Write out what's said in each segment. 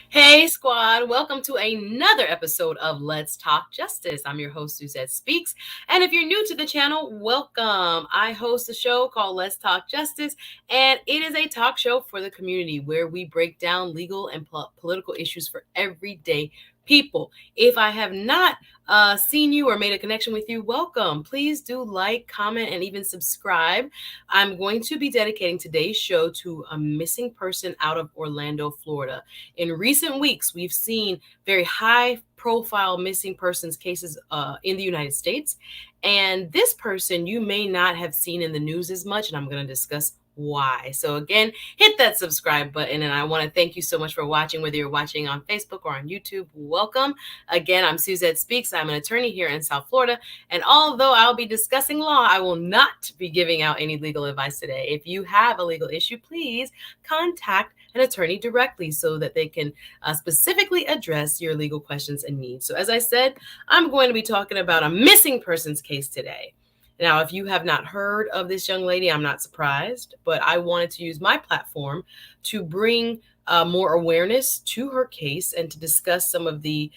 Hey, squad. Welcome to another episode of Let's Talk Justice. I'm your host, Suzette Speaks. And if you're new to the channel, welcome. I host a show called Let's Talk Justice, and it is a talk show for the community where we break down legal and political issues for everyday people. If I have not seen you or made a connection with you, welcome. Please do like, comment, and even subscribe. I'm going to be dedicating today's show to a missing person out of Orlando, Florida. In recent weeks, we've seen very high profile missing persons cases in the United States. And this person you may not have seen in the news as much, and I'm going to discuss why. So again, hit that subscribe button, and I want to thank you so much for watching, whether you're watching on Facebook or on YouTube. Welcome. Again, I'm Suzette Speaks. I'm an attorney here in South Florida, and although I'll be discussing law, I will not be giving out any legal advice today. If you have a legal issue, please contact an attorney directly so that they can specifically address your legal questions and needs. So as I said, I'm going to be talking about a missing persons case today. Now, if you have not heard of this young lady, I'm not surprised, but I wanted to use my platform to bring more awareness to her case and to discuss some of the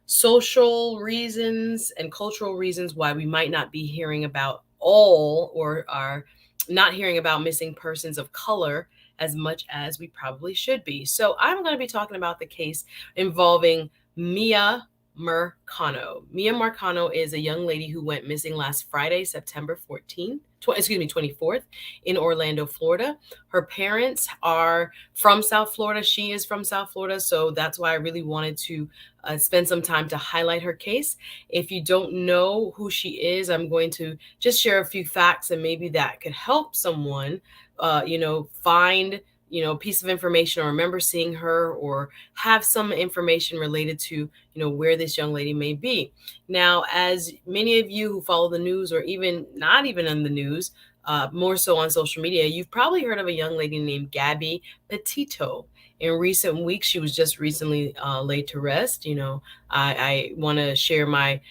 social reasons and cultural reasons why we might not be hearing about all or are not hearing about missing persons of color as much as we probably should be. So I'm going to be talking about the case involving Miya Marcano. Miya Marcano is a young lady who went missing last Friday, September 24th in Orlando, Florida. Her parents are from South Florida. She is from South Florida. So that's why I really wanted to spend some time to highlight her case. If you don't know who she is, I'm going to just share a few facts and maybe that could help someone, find piece of information or remember seeing her or have some information related to where this young lady may be. Now, as many of you who follow the news or even not even in the news, more so on social media, you've probably heard of a young lady named Gabby Petito. In recent weeks, she was just recently laid to rest. I want to share my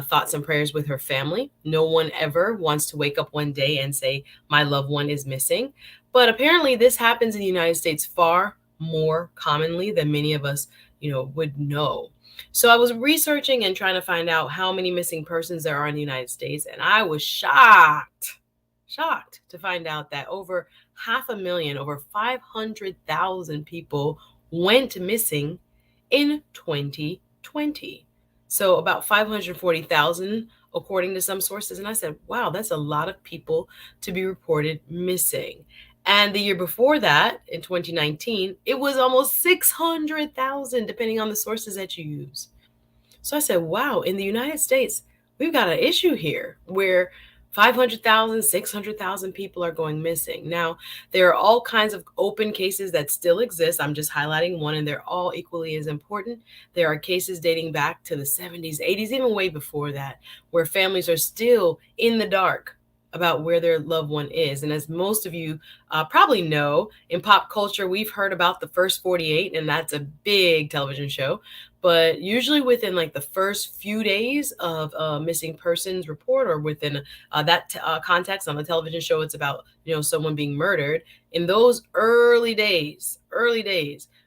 thoughts and prayers with her family. No one ever wants to wake up one day and say, my loved one is missing. But apparently this happens in the United States far more commonly than many of us, would know. So I was researching and trying to find out how many missing persons there are in the United States. And I was shocked to find out that over 500,000, over 500,000 people went missing in 2020. So about 540,000 according to some sources. And I said, wow, that's a lot of people to be reported missing. And the year before that, in 2019, it was almost 600,000, depending on the sources that you use. So I said, wow, in the United States, we've got an issue here where 500,000, 600,000 people are going missing. Now, there are all kinds of open cases that still exist. I'm just highlighting one, and they're all equally as important. There are cases dating back to the 70s, 80s, even way before that, where families are still in the dark about where their loved one is. And as most of you probably know, in pop culture, we've heard about the First 48, and that's a big television show. But usually within like the first few days of a missing persons report, or within that context on a television show, it's about someone being murdered. In those early days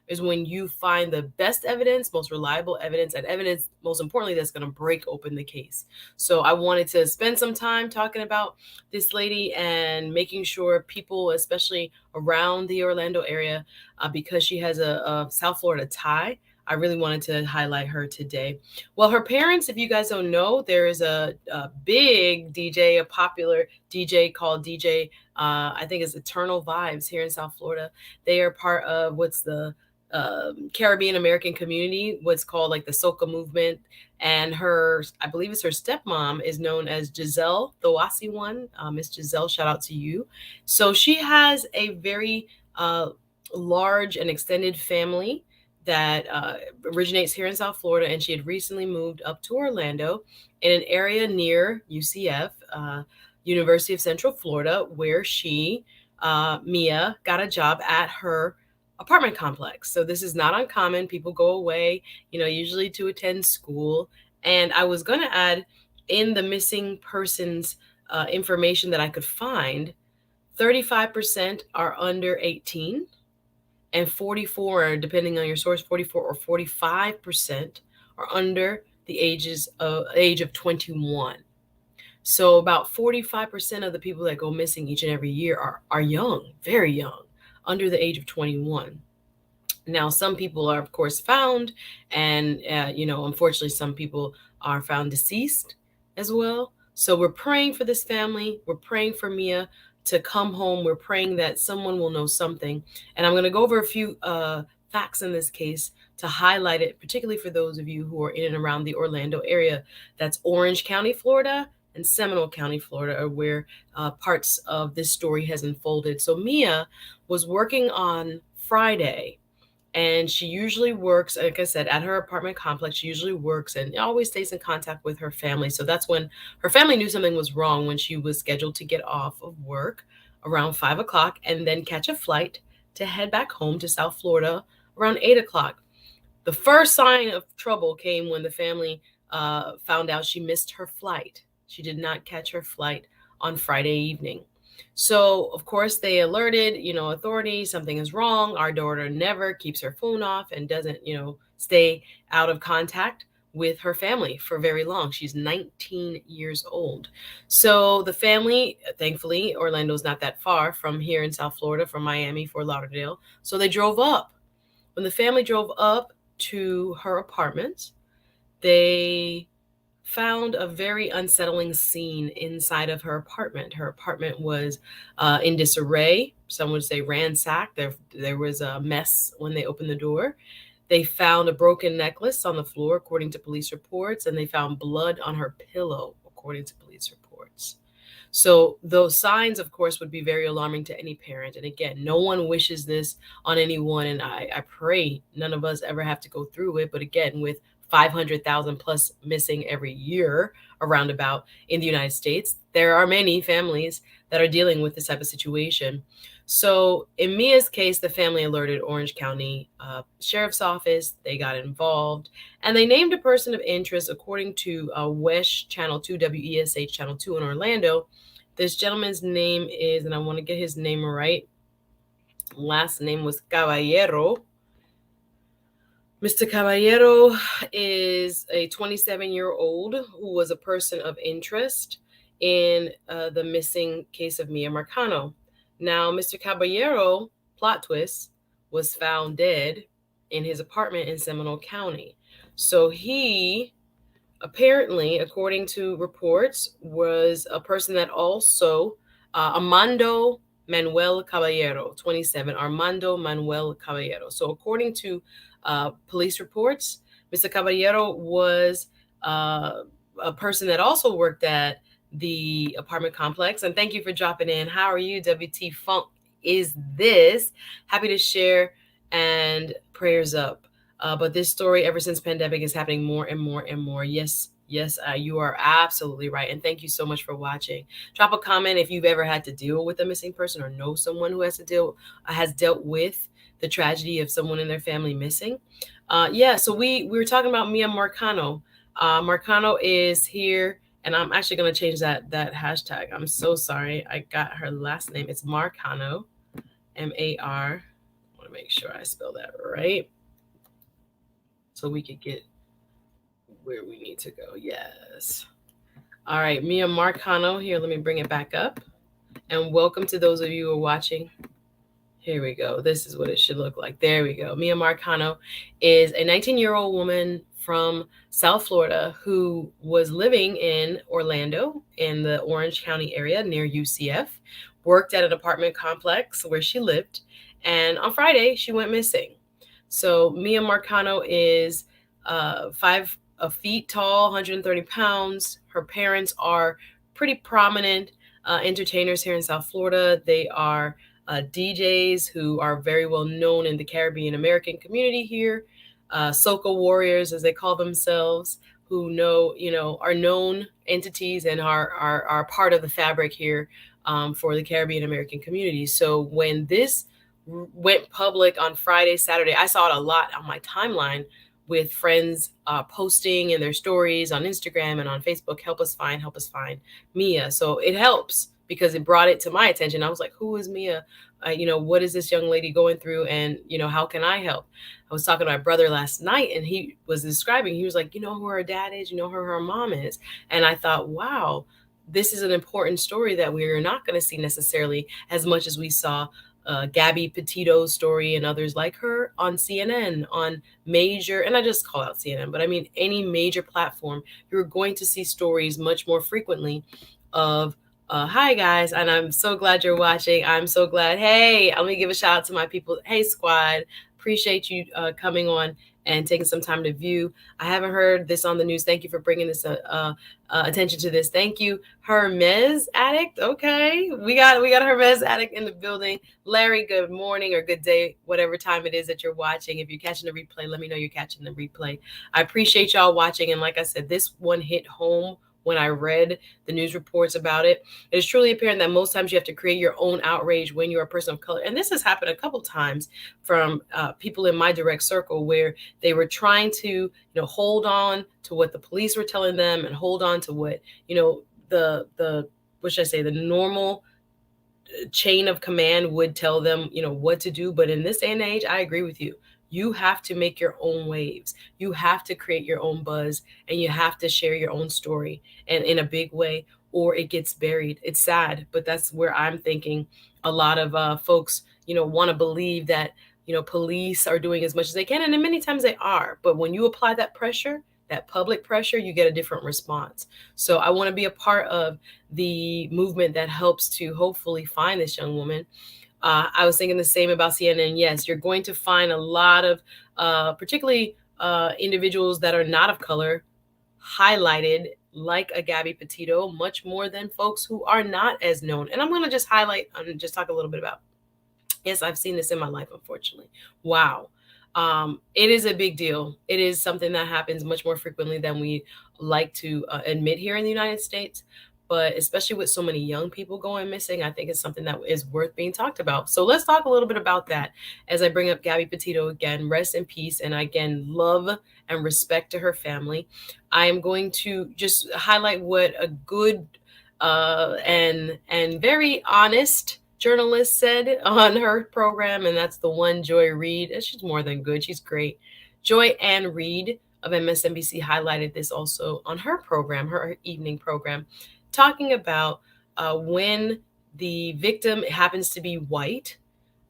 is when you find the best evidence, most reliable evidence, and evidence, most importantly, that's going to break open the case. So I wanted to spend some time talking about this lady and making sure people, especially around the Orlando area, because she has a South Florida tie, I really wanted to highlight her today. Well, her parents, if you guys don't know, there is a big DJ, a popular DJ called DJ, I think it's Eternal Vibes here in South Florida. They are part of what's the Caribbean American community, what's called like the soca movement. And I believe it's her stepmom, is known as Giselle, the Wasi one. Miss Giselle, shout out to you. So she has a very large and extended family that originates here in South Florida, and she had recently moved up to Orlando in an area near UCF, University of Central Florida, where she, Miya, got a job at her apartment complex. So this is not uncommon. People go away, usually to attend school. And I was going to add in the missing persons information that I could find, 35% are under 18 and 44, depending on your source, 44 or 45% are under the age of 21. So about 45% of the people that go missing each and every year are young, very young, under the age of 21. Now, some people are, of course, found, and unfortunately, some people are found deceased as well. So we're praying for this family. We're praying for Miya to come home. We're praying that someone will know something. And I'm going to go over a few facts in this case to highlight it, particularly for those of you who are in and around the Orlando area. That's Orange County, Florida, and Seminole County, Florida, are where parts of this story has unfolded. So Miya was working on Friday, and she usually works, like I said, at her apartment complex. She usually works and always stays in contact with her family. So that's when her family knew something was wrong, when she was scheduled to get off of work around 5 o'clock and then catch a flight to head back home to South Florida around 8 o'clock. The first sign of trouble came when the family found out she missed her flight. She did not catch her flight on Friday evening. So, of course, they alerted, authorities, something is wrong. Our daughter never keeps her phone off and doesn't, stay out of contact with her family for very long. She's 19 years old. So the family, thankfully, Orlando's not that far from here in South Florida, from Miami, Fort Lauderdale. So they drove up. When the family drove up to her apartment, they found a very unsettling scene inside of her apartment. Her apartment was in disarray. Some would say ransacked. There was a mess when they opened the door. They found a broken necklace on the floor, according to police reports, and they found blood on her pillow, according to police reports. So those signs, of course, would be very alarming to any parent. And again, no one wishes this on anyone. And I pray none of us ever have to go through it. But again, with 500,000 plus missing every year around about in the United States, there are many families that are dealing with this type of situation. So in Miya's case, the family alerted Orange County Sheriff's Office. They got involved and they named a person of interest, according to WESH Channel 2, WESH Channel 2 in Orlando. This gentleman's name is, and I want to get his name right, last name was Caballero. Mr. Caballero is a 27-year-old who was a person of interest in the missing case of Miya Marcano. Now, Mr. Caballero, plot twist, was found dead in his apartment in Seminole County. So he apparently, according to reports, was a person that also, Armando Manuel Caballero, 27, Armando Manuel Caballero. So according to police reports, Mr. Caballero was a person that also worked at the apartment complex. And thank you for dropping in. How are you, WT Funk? Is this? Happy to share, and prayers up. But this story, ever since pandemic, is happening more and more and more. Yes, you are absolutely right. And thank you so much for watching. Drop a comment if you've ever had to deal with a missing person or know someone who has dealt with the tragedy of someone in their family missing. So we were talking about Miya Marcano. Marcano is here, and I'm actually going to change that hashtag. I'm so sorry. I got her last name. It's Marcano, M-A-R. I want to make sure I spell that right, so we could get where we need to go. Yes. All right, Miya Marcano here. Let me bring it back up. And welcome to those of you who are watching. Here we go. This is what it should look like. There we go. Miya Marcano is a 19-year-old woman from South Florida who was living in Orlando in the Orange County area near UCF, worked at an apartment complex where she lived, and on Friday she went missing. So Miya Marcano is 5 feet tall, 130 pounds. Her parents are pretty prominent entertainers here in South Florida. They are DJs who are very well known in the Caribbean American community here, soca warriors, as they call themselves, who are known entities and are part of the fabric here for the Caribbean American community. So when this went public on Friday, Saturday, I saw it a lot on my timeline with friends posting in their stories on Instagram and on Facebook, help us find Miya. So it helps because it brought it to my attention. I was like, who is Miya? What is this young lady going through? And, how can I help? I was talking to my brother last night, and he was describing, he was like, you know who her dad is? You know who her mom is? And I thought, wow, this is an important story that we're not going to see necessarily as much as we saw Gabby Petito's story and others like her on CNN, on major, and I just call out CNN, but I mean any major platform. You're going to see stories much more frequently of hi guys, and I'm so glad you're watching. I'm so glad. Hey, let me give a shout out to my people. Hey squad, appreciate you coming on and taking some time to view. I haven't heard this on the news. Thank you for bringing this attention to this. Thank you, Hermes Addict. Okay, we got Hermes Addict in the building. Larry, good morning or good day, whatever time it is that you're watching. If you're catching the replay, let me know you're catching the replay. I appreciate y'all watching, and like I said, this one hit home when I read the news reports about it. It is truly apparent that most times you have to create your own outrage when you're a person of color. And this has happened a couple times from people in my direct circle where they were trying to, hold on to what the police were telling them and hold on to what, the what should I say, the normal chain of command would tell them, what to do. But in this day and age, I agree with you. You have to make your own waves. You have to create your own buzz, and you have to share your own story, and in a big way, or it gets buried. It's sad, but that's where I'm thinking a lot of folks, want to believe that, police are doing as much as they can. And many times they are. But when you apply that pressure, that public pressure, you get a different response. So I want to be a part of the movement that helps to hopefully find this young woman. I was thinking the same about CNN. Yes, you're going to find a lot of, particularly individuals that are not of color, highlighted like a Gabby Petito, much more than folks who are not as known. And I'm going to just highlight and just talk a little bit about. Yes, I've seen this in my life, unfortunately. Wow. It is a big deal. It is something that happens much more frequently than we like to admit here in the United States. But especially with so many young people going missing, I think it's something that is worth being talked about. So let's talk a little bit about that as I bring up Gabby Petito again. Rest in peace. And again, love and respect to her family. I am going to just highlight what a good and very honest journalist said on her program, and that's the one Joy Reid. She's more than good. She's great. Joy Ann Reid of MSNBC highlighted this also on her program, her evening program, talking about when the victim happens to be white,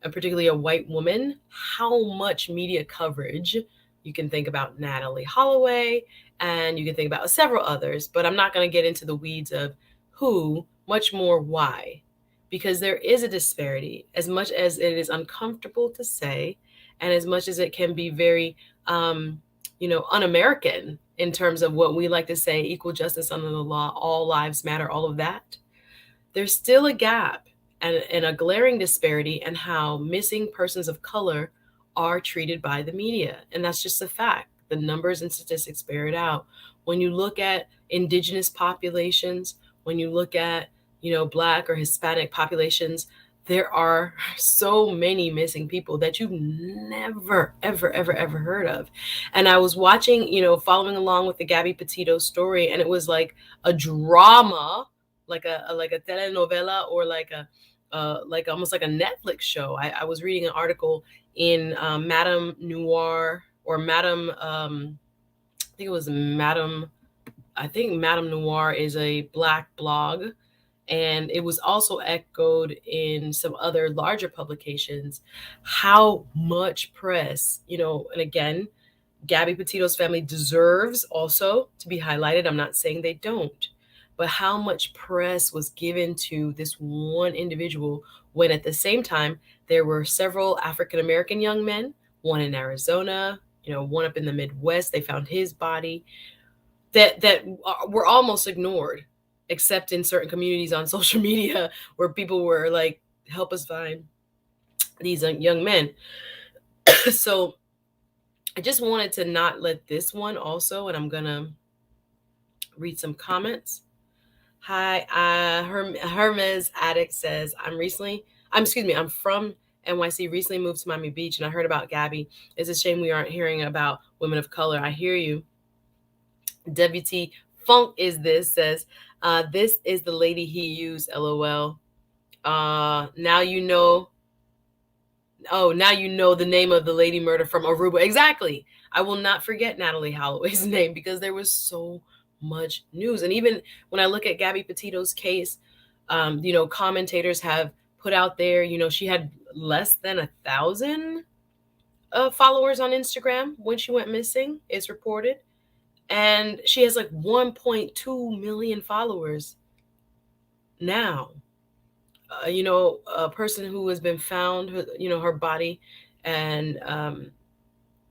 and particularly a white woman, how much media coverage. You can think about Natalie Holloway, and you can think about several others, but I'm not going to get into the weeds of who, much more why. Because there is a disparity, as much as it is uncomfortable to say, and as much as it can be very, un-American in terms of what we like to say, equal justice under the law, all lives matter, all of that. There's still a gap and a glaring disparity in how missing persons of color are treated by the media. And that's just a fact. The numbers and statistics bear it out. When you look at indigenous populations, when you look at Black or Hispanic populations, there are so many missing people that you've never, ever, ever, ever heard of. And I was watching, following along with the Gabby Petito story, and it was like a drama, like a telenovela, or like almost like a Netflix show. I was reading an article in Madame Noir, or Madame, I think Madame Noir is a Black blog. And it was also echoed in some other larger publications, how much press, and again, Gabby Petito's family deserves also to be highlighted. I'm not saying they don't, but how much press was given to this one individual when at the same time, there were several African-American young men, one in Arizona, one up in the Midwest, they found his body, that were almost ignored, except in certain communities on social media where people were like, help us find these young men. So I just wanted to not let this one also, and I'm going to read some comments. Hi, Hermes Addict says, I'm from NYC, recently moved to Miami Beach, and I heard about Gabby. It's a shame we aren't hearing about women of color. I hear you. WT Funk is this says, This is the lady he used, LOL. Now you know. Oh, now you know the name of the lady murder from Aruba. Exactly. I will not forget Natalie Holloway's name because there was so much news. And even when I look at Gabby Petito's case, commentators have put out there, she had less than 1,000 followers on Instagram when she went missing, it's reported. And she has like 1.2 million followers now. A person who has been found, her body, and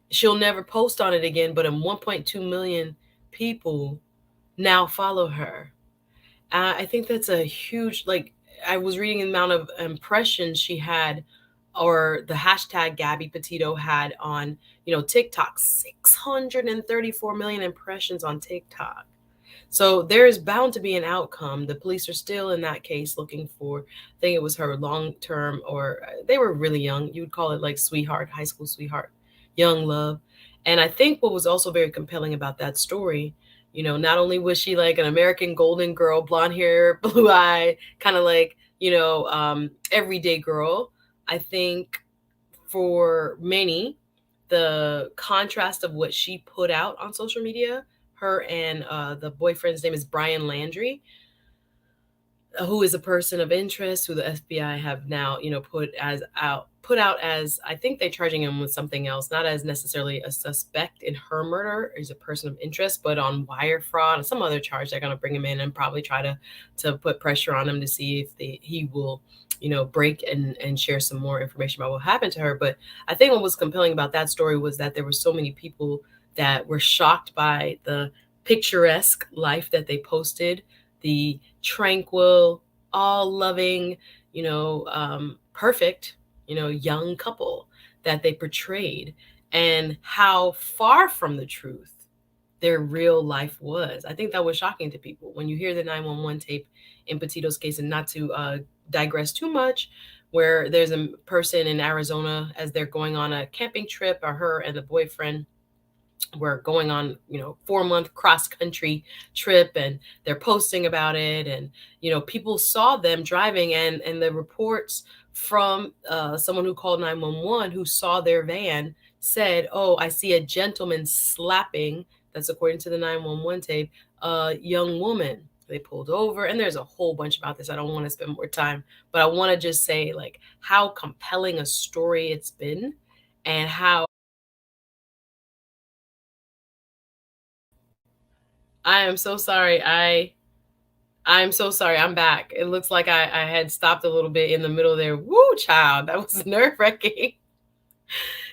she'll never post on it again, but 1.2 million people now follow her. I think that's a huge, like, I was reading the amount of impressions she had, or the hashtag Gabby Petito had on, TikTok, 634 million impressions on TikTok. So there is bound to be an outcome. The police are still in that case looking for, I think it was her long term, or they were really young. You would call it like sweetheart, high school sweetheart, young love. And I think what was also very compelling about that story, not only was she like an American golden girl, blonde hair, blue eye, kind of like, everyday girl. I think for many, the contrast of what she put out on social media, her and the boyfriend's name is Brian Landry, who is a person of interest who the FBI have now, put out as, I think they're charging him with something else, not as necessarily a suspect in her murder, is a person of interest, but on wire fraud and some other charge. They're going to bring him in and probably try to put pressure on him to see if he will, break and share some more information about what happened to her. But I think what was compelling about that story was that there were so many people that were shocked by the picturesque life that they posted, the tranquil, all loving, perfect, young couple that they portrayed, and how far from the truth their real life was. I think that was shocking to people when you hear the 911 tape in Petito's case. And not to digress too much, where there's a person in Arizona as they're going on a camping trip, or her and the boyfriend were going on 4-month cross country trip, and they're posting about it, and people saw them driving, and the reports from someone who called 911 who saw their van said, "Oh, I see a gentleman slapping," that's according to the 911 tape, "a young woman." They pulled over, and there's a whole bunch about this. I don't want to spend more time, but I want to just say, like, how compelling a story it's been, and how I am so sorry. I'm so sorry. I'm back. It looks like I had stopped a little bit in the middle there. Woo, child. That was nerve wracking.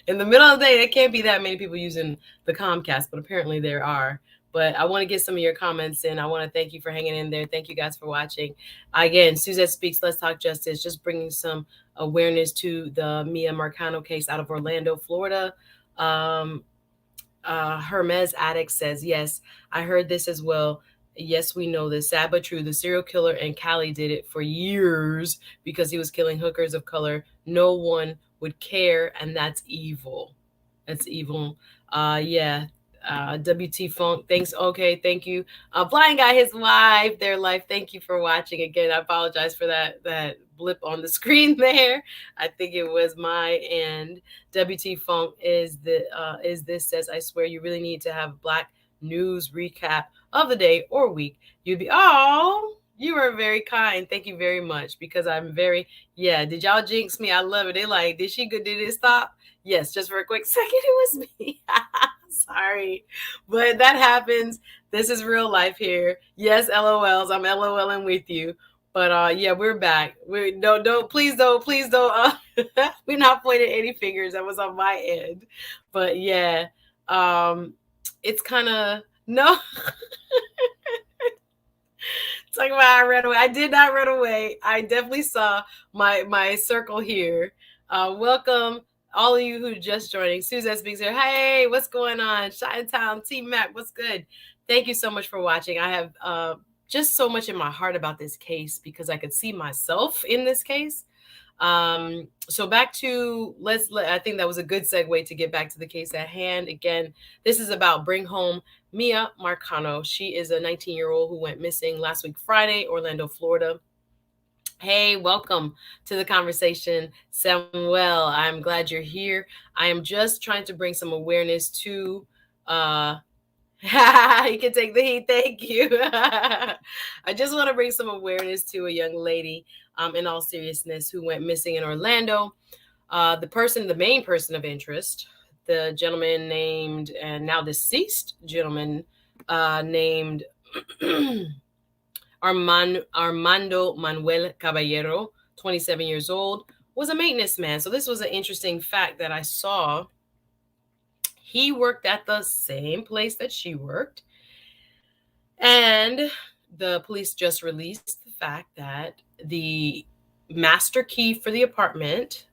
In the middle of the day, there can't be that many people using the Comcast, but apparently there are. But I want to get some of your comments in. I want to thank you for hanging in there. Thank you guys for watching. Again, Suzette Speaks, Let's Talk Justice, just bringing some awareness to the Miya Marcano case out of Orlando, Florida. Hermes Addict says, yes, I heard this as well. Yes, we know this. Sad but true. The serial killer in Cali did it for years because he was killing hookers of color. No one would care, and that's evil. That's evil. Yeah. WT Funk, thanks. Okay, thank you. Blind Guy, his wife, their life. Thank you for watching. Again, I apologize for that blip on the screen there. I think it was my end. WT Funk is this says, I swear you really need to have Black news recap of the day or week. You'd be, oh, you are very kind. Thank you very much, because I'm very, yeah. Did y'all jinx me? I love it. They like, did it stop? Yes, just for a quick second, it was me. Sorry, but that happens. This is real life here. Yes, LOLs. I'm LOLing with you. But yeah, we're back. We please don't. We're not pointing any fingers. That was on my end. But yeah, it's kind of no. Talking about I ran away. I did not run away. I definitely saw my circle here. Welcome all of you who just joining. Suzette Speaks here. Hey, what's going on? Chi-Town, Team Mac, what's good? Thank you so much for watching. I have just so much in my heart about this case because I could see myself in this case. So back to I think that was a good segue to get back to the case at hand. Again, this is about bring home Miya Marcano. She is a 19-year-old who went missing last week Friday, Orlando, Florida. Hey, welcome to the conversation, Samuel. I'm glad you're here. I am just trying to bring some awareness to you can take the heat. Thank you. I just want to bring some awareness to a young lady, in all seriousness, who went missing in Orlando. The main person of interest, the gentleman named, and now deceased gentleman, named Armando Manuel Caballero, 27 years old, was a maintenance man. So this was an interesting fact that I saw. He worked at the same place that she worked. And the police just released the fact that the master key for the apartment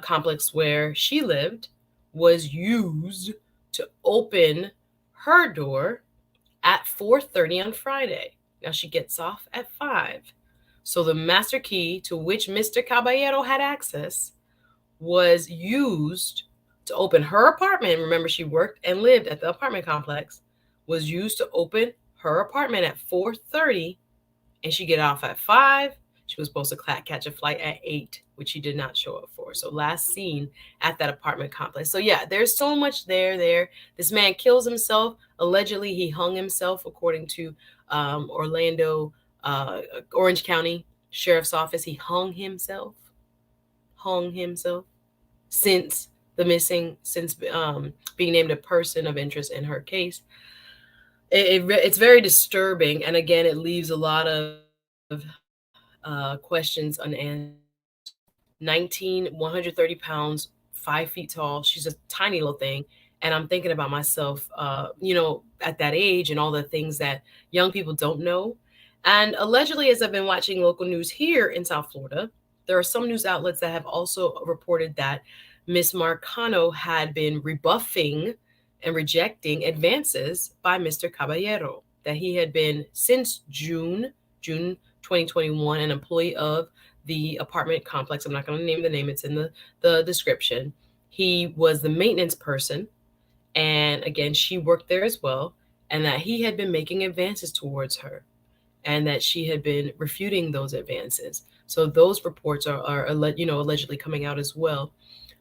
complex where she lived was used to open her door at 4:30 on Friday. Now she gets off at 5. So the master key to which Mr. Caballero had access was used to open her apartment. Remember, she worked and lived at the apartment complex, was used to open her apartment at 4:30, and she get off at 5. She was supposed to catch a flight at 8, which she did not show up for. So last seen at that apartment complex. So yeah, there's so much there. This man kills himself. Allegedly, he hung himself, according to Orlando, Orange County Sheriff's Office. He hung himself since being named a person of interest in her case. It's very disturbing, and again, it leaves a lot of questions unanswered. 130 pounds, 5 feet tall. She's a tiny little thing. And I'm thinking about myself, at that age and all the things that young people don't know. And allegedly, as I've been watching local news here in South Florida, there are some news outlets that have also reported that Miss Marcano had been rebuffing and rejecting advances by Mr. Caballero, that he had been since June 2021 an employee of the apartment complex. I'm not going to name the name, it's in the description. He was the maintenance person, and again, she worked there as well, and that he had been making advances towards her, and that she had been refuting those advances. So those reports are allegedly coming out as well.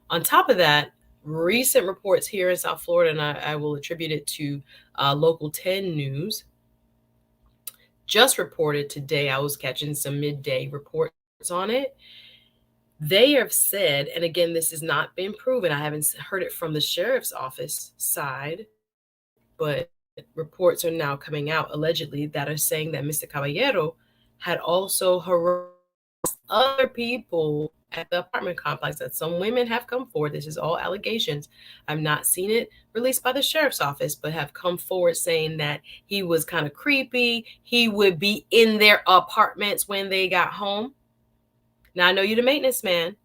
On top of that, recent reports here in South Florida, and I will attribute it to Local 10 News, just reported today. I was catching some midday reports on it. They have said, and again, this has not been proven, I haven't heard it from the sheriff's office side, but reports are now coming out allegedly that are saying that Mr. Caballero had also harassed other people at the apartment complex, that some women have come forward. This is all allegations. I've not seen it released by the sheriff's office, but have come forward saying that he was kind of creepy. He would be in their apartments when they got home. Now, I know you're the maintenance man.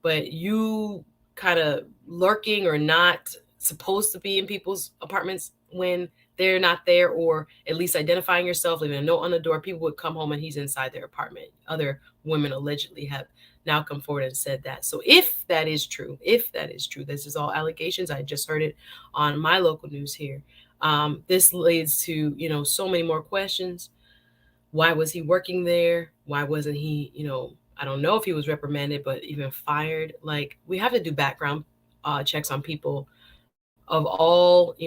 But you kind of lurking or not supposed to be in people's apartments when they're not there, or at least identifying yourself, leaving a note on the door. People would come home and he's inside their apartment. Other women allegedly have now come forward and said that. So if that is true, this is all allegations. I just heard it on my local news here. This leads to, so many more questions. Why was he working there? Why wasn't he, I don't know if he was reprimanded, but even fired? Like, we have to do background checks on people of all,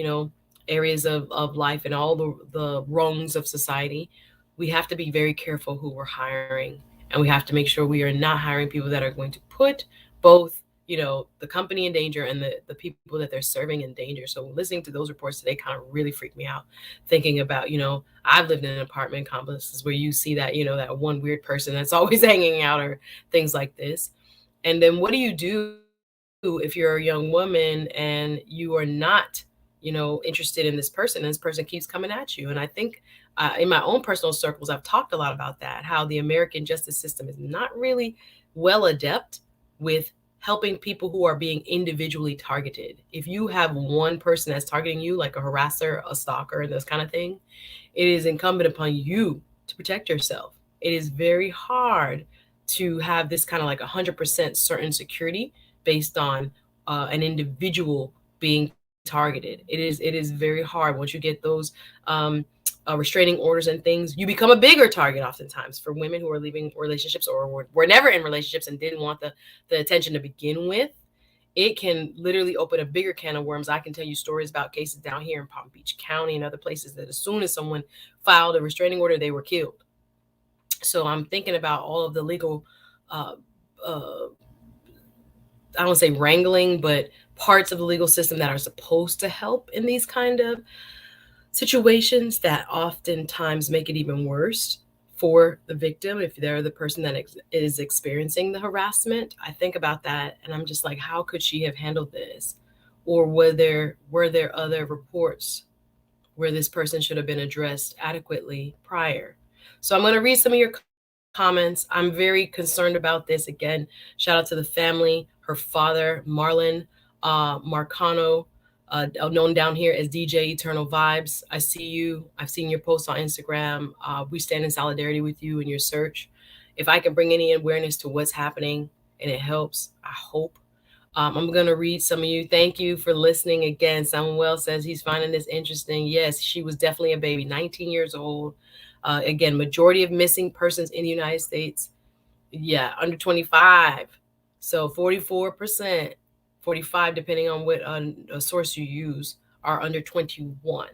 areas of life and all the rungs of society. We have to be very careful who we're hiring, and we have to make sure we are not hiring people that are going to put both, the company in danger and the people that they're serving in danger. So listening to those reports today kind of really freaked me out, thinking about, I've lived in an apartment complexes where you see that, that one weird person that's always hanging out or things like this. And then what do you do if you're a young woman and you are not, interested in this person, and this person keeps coming at you? And I think in my own personal circles, I've talked a lot about that, how the American justice system is not really well adept with helping people who are being individually targeted. If you have one person that's targeting you, like a harasser, a stalker, and this kind of thing, it is incumbent upon you to protect yourself. It is very hard to have this kind of like 100% certain security based on an individual being targeted. It is very hard once you get those um, restraining orders and things. You become a bigger target oftentimes for women who are leaving relationships or were never in relationships and didn't want the attention to begin with. It can literally open a bigger can of worms. I can tell you stories about cases down here in Palm Beach County and other places that as soon as someone filed a restraining order, they were killed. So I'm thinking about all of the legal, uh, uh, I don't say wrangling, but parts of the legal system that are supposed to help in these kind of situations that oftentimes make it even worse for the victim if they're the person that is experiencing the harassment. I think about that and I'm just like, how could she have handled this? Or were there other reports where this person should have been addressed adequately prior? So I'm going to read some of your comments. I'm very concerned about this. Again, shout out to the family, her father, Marlon Marcano, known down here as DJ Eternal Vibes. I see you. I've seen your posts on Instagram. We stand in solidarity with you in your search. If I can bring any awareness to what's happening and it helps, I hope. I'm going to read some of you. Thank you for listening again. Samuel says he's finding this interesting. Yes, she was definitely a baby, 19 years old. Again, majority of missing persons in the United States, yeah, under 25. So 44%, 45, depending on what source you use, are under 21.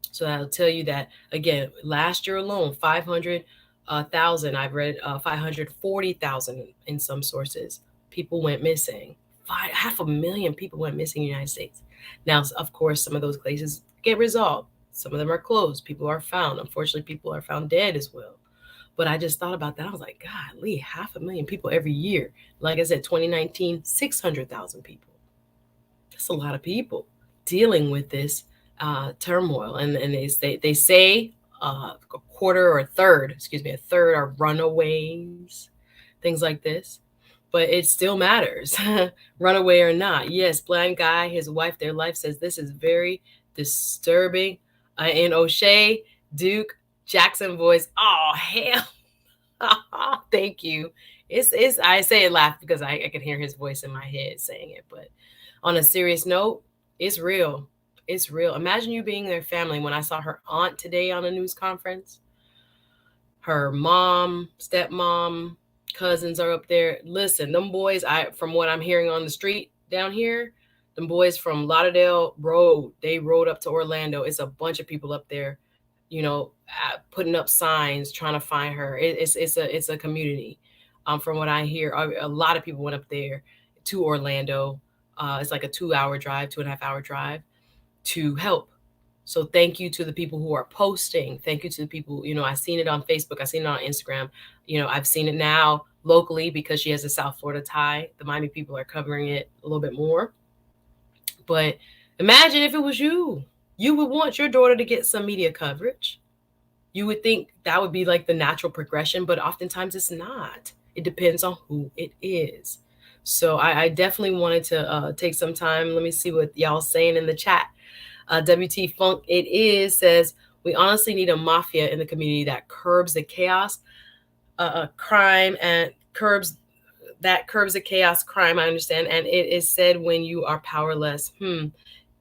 So that'll tell you that, again, last year alone, 500,000, I've read 540,000 in some sources, people went missing. 500,000 people went missing in the United States. Now, of course, some of those cases get resolved. Some of them are closed. People are found. Unfortunately, people are found dead as well. But I just thought about that. I was like, golly, 500,000 people every year. Like I said, 2019, 600,000 people. That's a lot of people dealing with this turmoil. And they say a quarter or a third are runaways, things like this. But it still matters, runaway or not. Yes, blind guy, his wife, their life says this is very disturbing. In O'Shea, Duke, Jackson voice, oh, hell. Thank you. It's I say it laugh because I can hear his voice in my head saying it. But on a serious note, it's real. It's real. Imagine you being their family. When I saw her aunt today on a news conference, her mom, stepmom, cousins are up there. Listen, them boys, from what I'm hearing on the street down here, them boys from Lauderdale Road, they rode up to Orlando. It's a bunch of people up there, putting up signs, trying to find her. It's a community. From what I hear, a lot of people went up there to Orlando. It's like a 2-hour drive, 2.5-hour drive to help. So thank you to the people who are posting. Thank you to the people, I've seen it on Facebook. I've seen it on Instagram. I've seen it now locally because she has a South Florida tie. The Miami people are covering it a little bit more. But imagine if it was you. You would want your daughter to get some media coverage. You would think that would be like the natural progression, but oftentimes it's not. It depends on who it is. So I definitely wanted to take some time. Let me see what y'all saying in the chat. WT Funk It Is says, we honestly need a mafia in the community that curbs the chaos, crime, and curbs the chaos, crime, I understand. And it is said when you are powerless.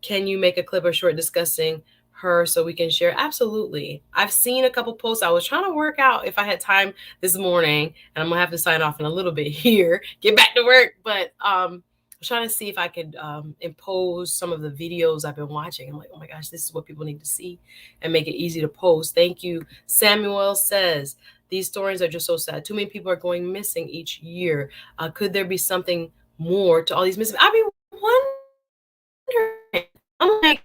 Can you make a clip or short discussing her so we can share? Absolutely. I've seen a couple posts. I was trying to work out if I had time this morning, and I'm gonna have to sign off in a little bit here, get back to work. But I was trying to see if I could impose some of the videos I've been watching. I'm like, oh my gosh, this is what people need to see, and make it easy to post. Thank you. Samuel says, these stories are just so sad. Too many people are going missing each year. Could there be something more to all these missing? I mean, wondering. I'm like,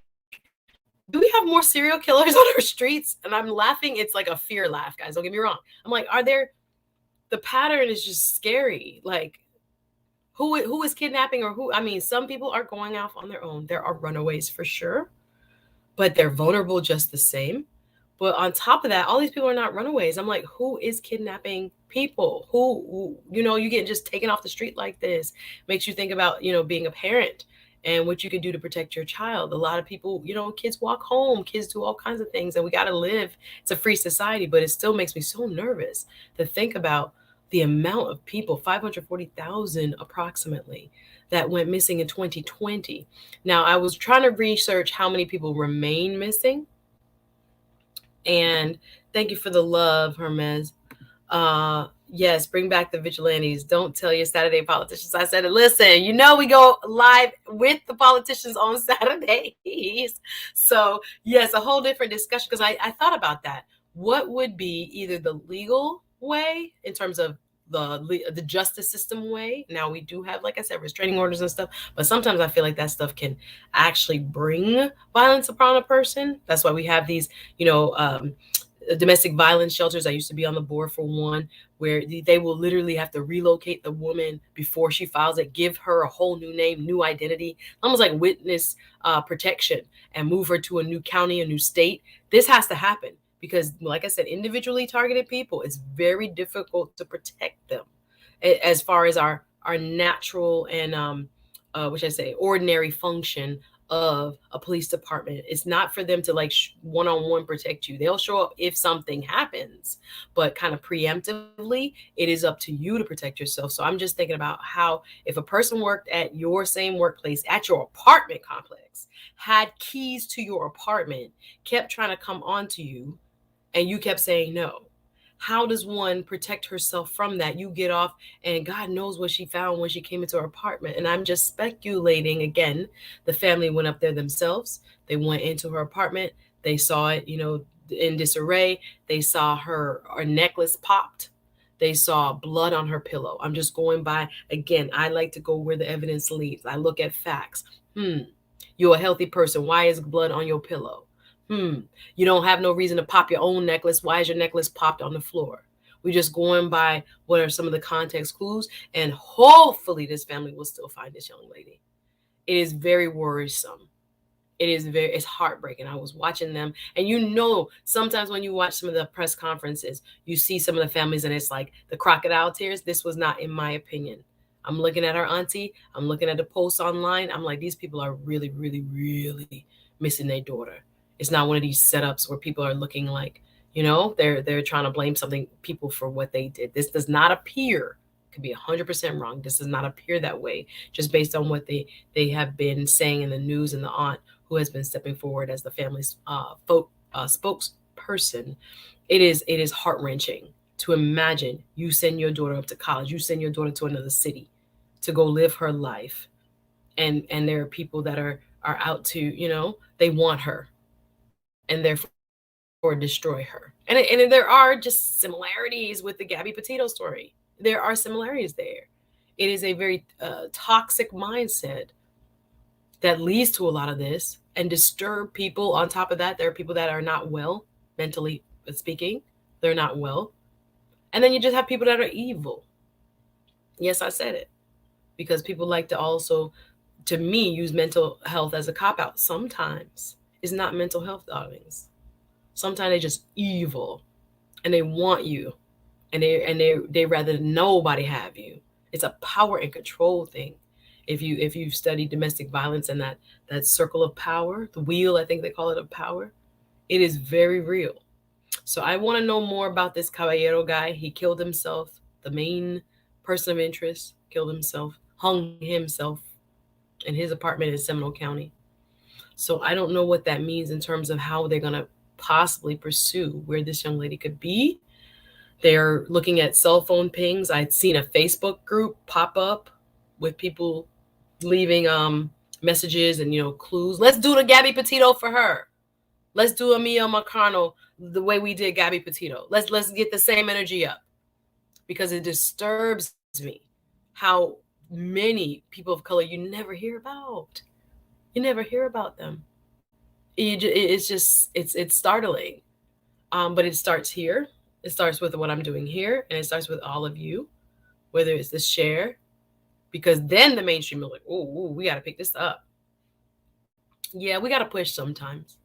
do we have more serial killers on our streets? And I'm laughing. It's like a fear laugh, guys. Don't get me wrong. I'm like, the pattern is just scary. Like, who is kidnapping or who? I mean, some people are going off on their own. There are runaways for sure, but they're vulnerable just the same. But on top of that, all these people are not runaways. I'm like, who is kidnapping people? Who you get just taken off the street like this? Makes you think about, being a parent and what you can do to protect your child. A lot of people, kids walk home, kids do all kinds of things, and we got to live. It's a free society, but it still makes me so nervous to think about the amount of people, 540,000 approximately, that went missing in 2020. Now, I was trying to research how many people remain missing. And thank you for the love, Hermes. Yes, bring back the vigilantes. Don't tell your Saturday politicians I said it. Listen, we go live with the politicians on Saturdays. So yes, a whole different discussion, because I thought about that. What would be either the legal way in terms of the justice system way? Now, we do have, like I said, restraining orders and stuff, but sometimes I feel like that stuff can actually bring violence upon a person. That's why we have these, domestic violence shelters. I used to be on the board for one where they will literally have to relocate the woman before she files it, give her a whole new name, new identity, almost like witness protection, and move her to a new county, a new state. This has to happen because, like I said, individually targeted people, it's very difficult to protect them as far as our natural and which I say ordinary function of a police department. It's not for them to like one-on-one protect you. They'll show up if something happens, but kind of preemptively, it is up to you to protect yourself. So I'm just thinking about how if a person worked at your same workplace, at your apartment complex, had keys to your apartment, kept trying to come onto you, and you kept saying no, how does one protect herself from that? You get off, and God knows what she found when she came into her apartment. And I'm just speculating again. The family went up there themselves. They went into her apartment. They saw it, in disarray. They saw her necklace popped. They saw blood on her pillow. I'm just going by, again, I like to go where the evidence leads. I look at facts. You're a healthy person. Why is blood on your pillow? You don't have no reason to pop your own necklace. Why is your necklace popped on the floor? We're just going by what are some of the context clues, and hopefully this family will still find this young lady. It is very worrisome. It's heartbreaking. I was watching them, and sometimes when you watch some of the press conferences, you see some of the families, and it's like the crocodile tears. This was not, in my opinion. I'm looking at our auntie. I'm looking at the posts online. I'm like, these people are really, really, really missing their daughter. It's not one of these setups where people are looking like, they're trying to blame people for what they did. This does not appear, could be 100% wrong. This does not appear that way, just based on what they have been saying in the news, and the aunt who has been stepping forward as the family's spokesperson. It is heart-wrenching to imagine you send your daughter up to college, you send your daughter to another city to go live her life, and there are people that are out to, they want her, and therefore destroy her. And there are just similarities with the Gabby Petito story. There are similarities there. It is a very toxic mindset that leads to a lot of this and disturb people. On top of that, there are people that are not well, mentally speaking. They're not well. And then you just have people that are evil. Yes, I said it. Because people like to also, to me, use mental health as a cop-out. Sometimes it's not mental health, darlings. Sometimes they're just evil, and they want you, and they rather nobody have you. It's a power and control thing. If you've studied domestic violence and that circle of power, the wheel, I think they call it, of power, it is very real. So I want to know more about this Caballero guy. He killed himself. The main person of interest killed himself, hung himself in his apartment in Seminole County. So I don't know what that means in terms of how they're going to possibly pursue where this young lady could be. They're looking at cell phone pings. I'd seen a Facebook group pop up with people leaving messages and clues. Let's do the Gabby Petito for her. Let's do a Miya Marcano the way we did Gabby Petito. Let's get the same energy up, because it disturbs me how many people of color you never hear about. You never hear about them. It's startling. But it starts here. It starts with what I'm doing here, and it starts with all of you, whether it's the share, because then the mainstream are like, oh, we got to pick this up. Yeah, we got to push sometimes.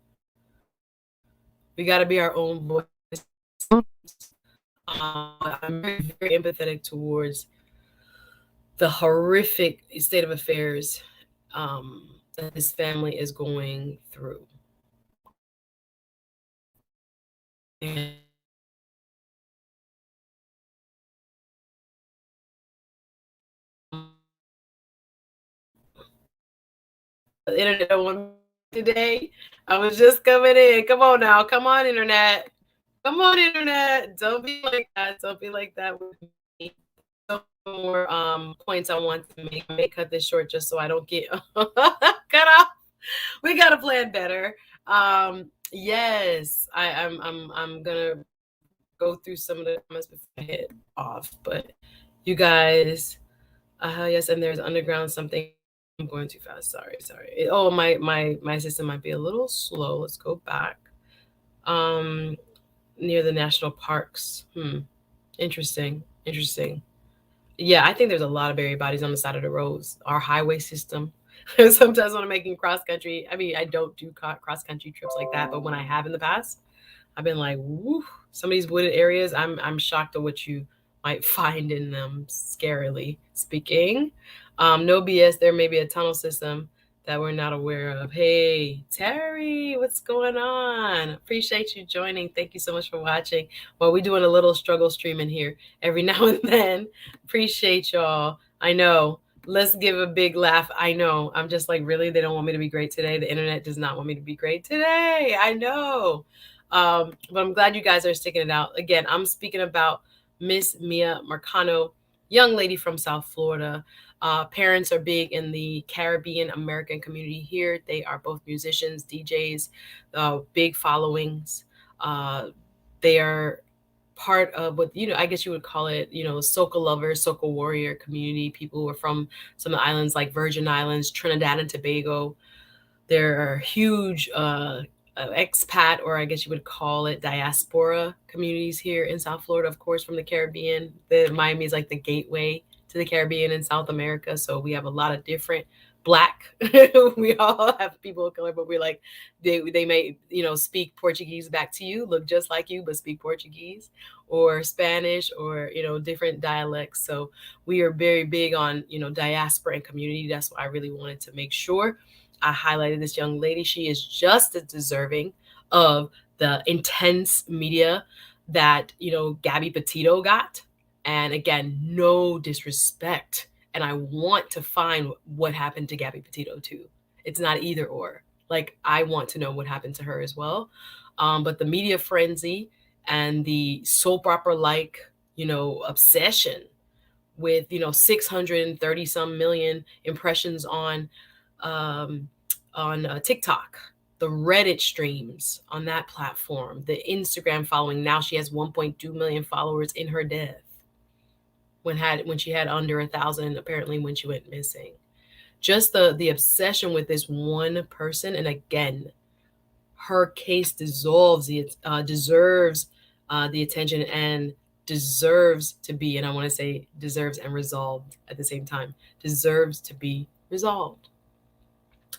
We got to be our own voice. I'm very, very empathetic towards the horrific state of affairs that this family is going through. And internet don't want me today. I was just coming in. Come on now. Come on, internet. Come on, internet. Don't be like that. Don't be like that with me. So more points I want to make. I may cut this short just so I don't get cut off. We gotta plan better. Yes, I'm gonna go through some of the comments before I hit off. But you guys, yes, and there's underground something. I'm going too fast. Sorry. Oh, my system might be a little slow. Let's go back. Near the national parks. Interesting. Yeah, I think there's a lot of buried bodies on the side of the roads. Our highway system. Sometimes when I'm making cross country, I mean, I don't do cross country trips like that, but when I have in the past, I've been like, woo, some of these wooded areas, I'm shocked at what you might find in them, scarily speaking. No BS, there may be a tunnel system that we're not aware of. Hey, Terry, what's going on? Appreciate you joining. Thank you so much for watching. Well, we're doing a little struggle streaming here every now and then. Appreciate y'all. I know. Let's give a big laugh. I know. I'm just like, really? They don't want me to be great today? The internet does not want me to be great today. I know. But I'm glad you guys are sticking it out. Again, I'm speaking about Miss Miya Marcano, young lady from South Florida. Parents are big in the Caribbean American community here. They are both musicians, DJs, big followings. They are part of what, I guess you would call it, soca lovers, soca warrior community, people who are from some of the islands like Virgin Islands, Trinidad and Tobago. There are huge expat, or I guess you would call it diaspora communities here in South Florida, of course, from the Caribbean. The Miami is like the gateway to the Caribbean and South America. So we have a lot of different Black. We all have people of color, but we're like, they may, speak Portuguese back to you, look just like you, but speak Portuguese or Spanish or, different dialects. So we are very big on, diaspora and community. That's why I really wanted to make sure I highlighted this young lady. She is just as deserving of the intense media that, Gabby Petito got. And again, no disrespect. And I want to find what happened to Gabby Petito too. It's not either or. Like, I want to know what happened to her as well. But the media frenzy and the soap opera like, obsession with, 630 some million impressions on TikTok, the Reddit streams on that platform, the Instagram following. Now she has 1.2 million followers in her death. When she had under 1,000, apparently, when she went missing. Just the obsession with this one person, and again, her case deserves the attention and deserves to be, and I want to say deserves and resolved at the same time, deserves to be resolved.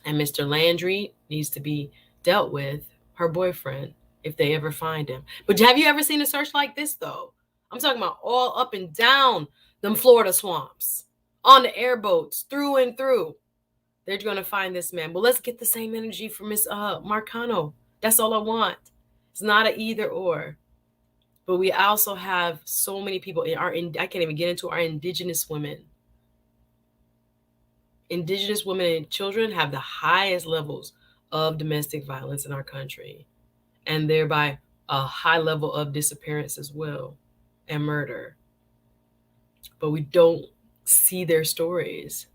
And Mr. Landry needs to be dealt with, her boyfriend, if they ever find him. But have you ever seen a search like this, though? I'm talking about all up and down them Florida swamps, on the airboats, through and through. They're going to find this man. Well, let's get the same energy from Miss Marcano. That's all I want. It's not an either or. But we also have so many people I can't even get into our indigenous women. Indigenous women and children have the highest levels of domestic violence in our country, and thereby a high level of disappearance as well, and murder. But we don't see their stories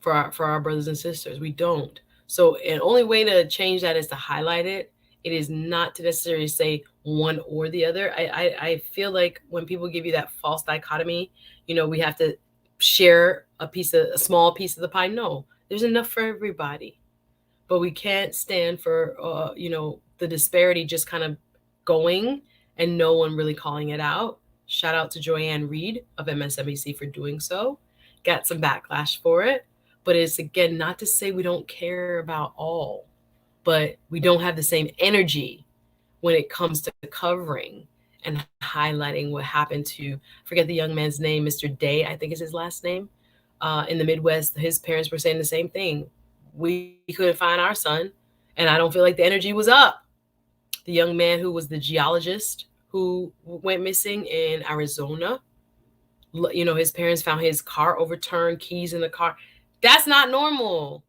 for our brothers and sisters. We don't. So the only way to change that is to highlight it. It is not to necessarily say one or the other. I feel like when people give you that false dichotomy, we have to share a small piece of the pie. No, there's enough for everybody. But we can't stand for the disparity just kind of going and no one really calling it out. Shout out to Joanne Reed of MSNBC for doing so. Got some backlash for it. But it's, again, not to say we don't care about all, but we don't have the same energy when it comes to covering and highlighting what happened to, I forget the young man's name, Mr. Day, I think is his last name. In the Midwest, his parents were saying the same thing. We couldn't find our son, and I don't feel like the energy was up. The young man who was the geologist who went missing in Arizona, his parents found his car overturned, keys in the car. That's not normal.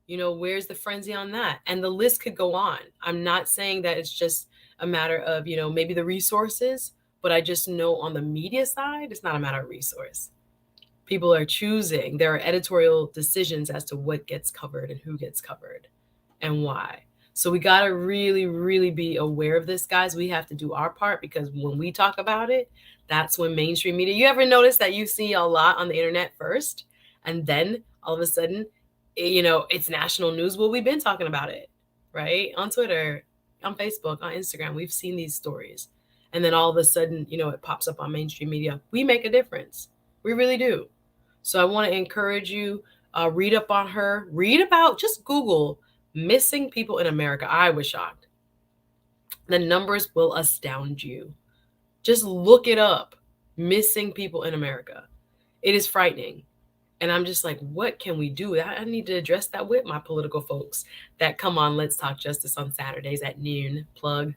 Where's the frenzy on that? And the list could go on. I'm not saying that it's just a matter of, maybe the resources, but I just know on the media side, it's not a matter of resource. People are choosing, there are editorial decisions as to what gets covered and who gets covered and why. So we got to really, really be aware of this, guys. We have to do our part, because when we talk about it, that's when mainstream media, you ever notice that you see a lot on the internet first, and then all of a sudden, it's national news? Well, we've been talking about it, right? On Twitter, on Facebook, on Instagram, we've seen these stories. And then all of a sudden, it pops up on mainstream media. We make a difference. We really do. So I want to encourage you, read up on her, read about, just Google missing people in America. I was shocked. The numbers will astound you. Just look it up. Missing people in America. It is frightening. And I'm just like, what can we do? I need to address that with my political folks that come on Let's Talk Justice on Saturdays at noon. Plug.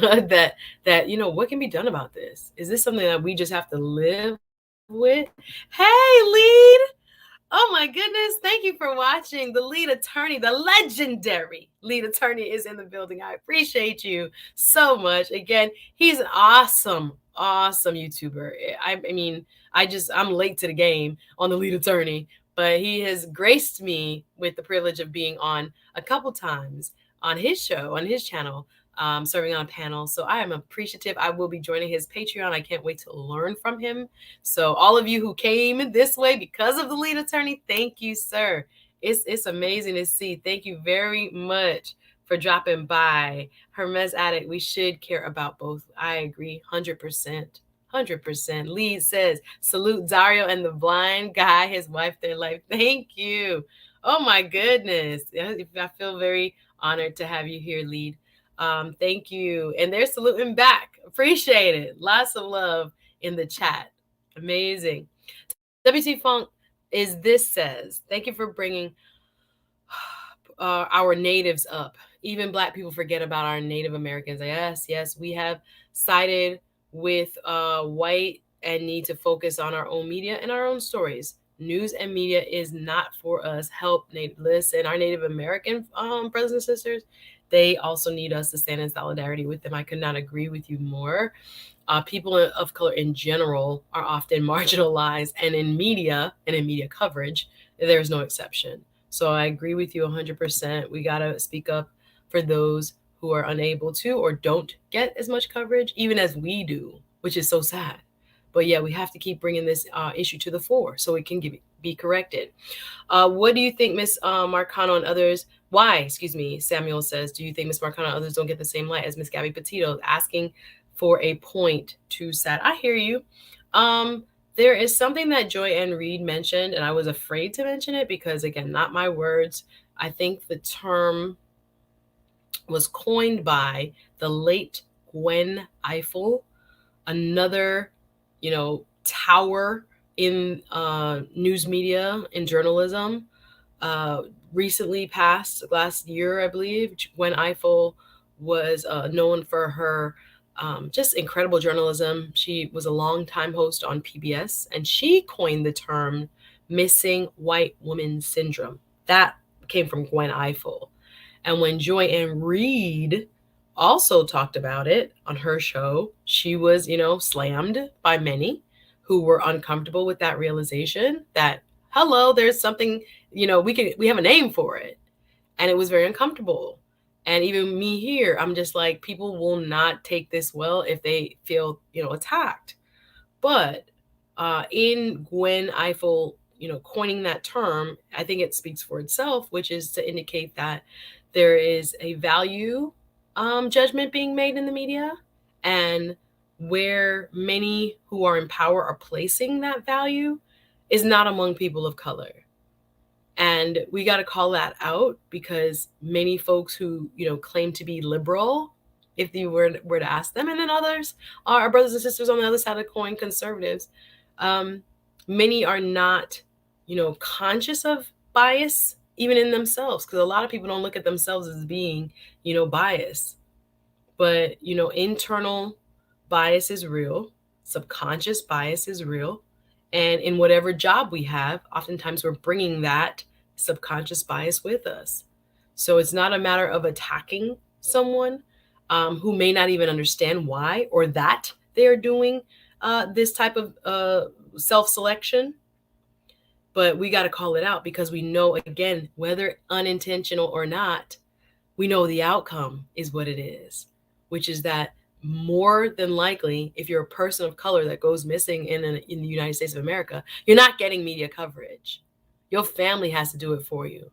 that what can be done about this? Is this something that we just have to live with? Hey, lead. Oh my goodness. Thank you for watching. The lead attorney, the legendary lead attorney, is in the building. I appreciate you so much. Again, he's an awesome YouTuber. I'm late to the game on the lead attorney, but he has graced me with the privilege of being on a couple times on his show, on his channel, serving on a panel. So I am appreciative. I will be joining his Patreon. I can't wait to learn from him. So all of you who came this way because of the lead attorney, thank you, sir. It's amazing to see. Thank you very much for dropping by. Hermes Addict, we should care about both. I agree 100%. 100%. Lee says, salute Dario and the blind guy, his wife, their life. Thank you. Oh my goodness. I feel very honored to have you here, Lead. Thank you. And they're saluting back. Appreciate it. Lots of love in the chat. Amazing. WT Funk says, thank you for bringing our natives up. Even Black people forget about our Native Americans. Yes, we have sided with white and need to focus on our own media and our own stories. News and media is not for us. Help listen, our Native American brothers and sisters, they also need us to stand in solidarity with them. I could not agree with you more. People of color in general are often marginalized, and in media coverage, there's no exception. So I agree with you 100%. We got to speak up for those who are unable to or don't get as much coverage, even as we do, which is so sad. But yeah, we have to keep bringing this issue to the fore so it can be corrected. What do you think, Miss Marcano and others? Why, Samuel says, do you think Miss Marcano and others don't get the same light as Miss Gabby Petito, asking for a point to set? I hear you. There is something that Joy Ann Reid mentioned, and I was afraid to mention it because, again, not my words. I think the term was coined by the late Gwen Ifill, another, tower in news media and journalism. Recently passed last year, I believe. Gwen Ifill was known for her just incredible journalism. She was a longtime host on PBS, and she coined the term missing white woman syndrome. That came from Gwen Ifill. And when Joy Ann Reid also talked about it on her show, she was, slammed by many who were uncomfortable with that realization that, hello, there's something, we have a name for it. And it was very uncomfortable. And even me here, I'm just like, people will not take this well if they feel, attacked. But in Gwen Ifill, coining that term, I think it speaks for itself, which is to indicate that there is a value judgment being made in the media, and where many who are in power are placing that value is not among people of color. And we got to call that out, because many folks who, claim to be liberal, if you were to ask them, and then others, our brothers and sisters on the other side of the coin, conservatives, many are not, conscious of bias even in themselves, because a lot of people don't look at themselves as being, biased. But, internal bias is real. Subconscious bias is real. And in whatever job we have, oftentimes we're bringing that subconscious bias with us. So it's not a matter of attacking someone who may not even understand why or that they are doing this type of self selection. But we got to call it out because we know, again, whether unintentional or not, we know the outcome is what it is, which is that more than likely, if you're a person of color that goes missing in the United States of America, you're not getting media coverage. Your family has to do it for you.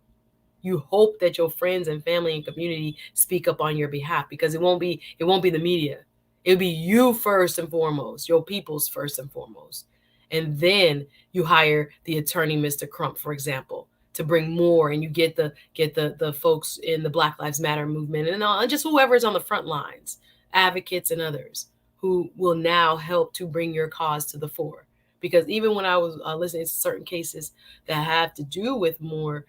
You hope that your friends and family and community speak up on your behalf, because it won't be the media. It'll be you first and foremost, your people's first and foremost. And then you hire the attorney, Mr. Crump, for example, to bring more, and you get the folks in the Black Lives Matter movement and just whoever's on the front lines, advocates and others who will now help to bring your cause to the fore. Because even when I was listening to certain cases that have to do with more